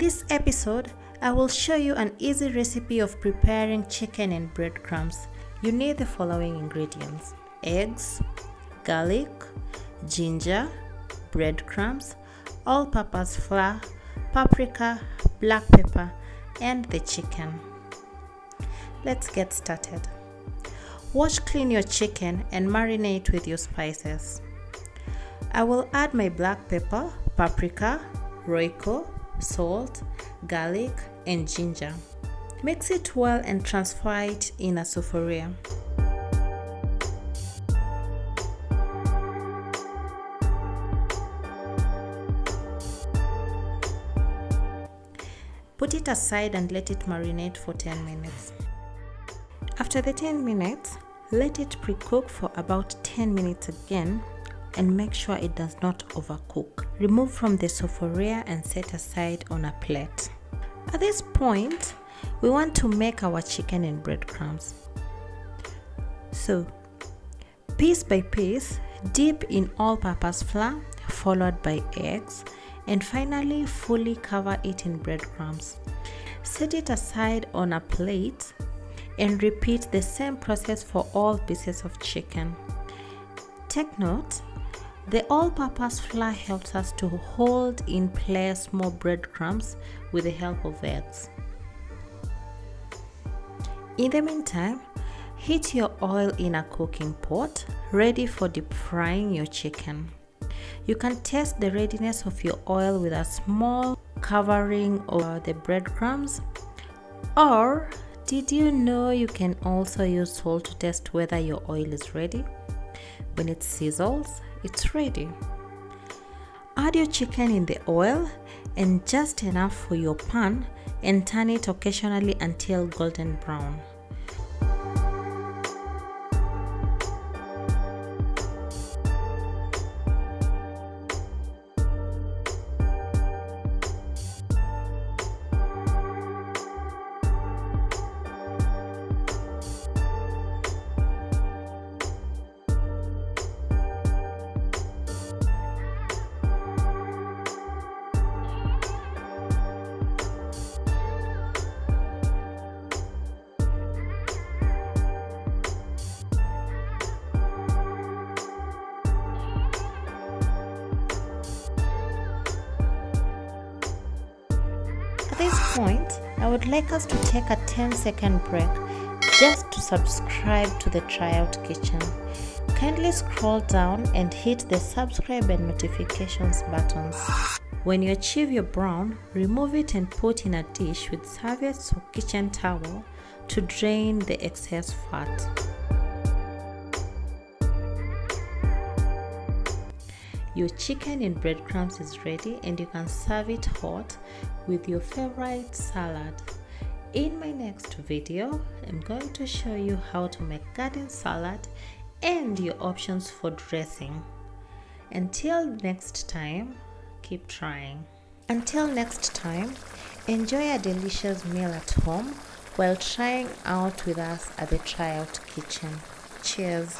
this episode, I will show you an easy recipe of preparing chicken and breadcrumbs. You need the following ingredients: eggs, garlic, ginger, breadcrumbs, all-purpose flour, paprika, black pepper, and the chicken. Let's get started. Wash, clean your chicken and marinate with your spices. I will add my black pepper, paprika, roiko, salt, garlic, and ginger. Mix it well and transfer it in a sufuria. Put it aside and let it marinate for 10 minutes. After the 10 minutes, let it pre-cook for about 10 minutes again and make sure it does not overcook. Remove from the sufuria and set aside on a plate. At this point, we want to make our chicken and breadcrumbs. So, piece by piece, dip in all-purpose flour, followed by eggs, and finally fully cover it in breadcrumbs. Set it aside on a plate and repeat the same process for all pieces of chicken. Take note, the all-purpose flour helps us to hold in place more breadcrumbs with the help of eggs. In the meantime, heat your oil in a cooking pot, ready for deep frying your chicken. You can test the readiness of your oil with a small covering over the breadcrumbs, or did you know you can also use salt to test whether your oil is ready? When it sizzles, it's ready. Add your chicken in the oil and just enough for your pan and turn it occasionally until golden brown. At this point, I would like us to take a 10-second break just to subscribe to the Tryout Kitchen. Kindly scroll down and hit the subscribe and notifications buttons. When you achieve your brown, remove it and put in a dish with serviettes or kitchen towel to drain the excess fat. Your chicken and breadcrumbs is ready and you can serve it hot with your favorite salad. In my next video, I'm going to show you how to make garden salad and your options for dressing. Until next time, keep trying. Until next time, enjoy a delicious meal at home while trying out with us at the Tryout Kitchen. Cheers!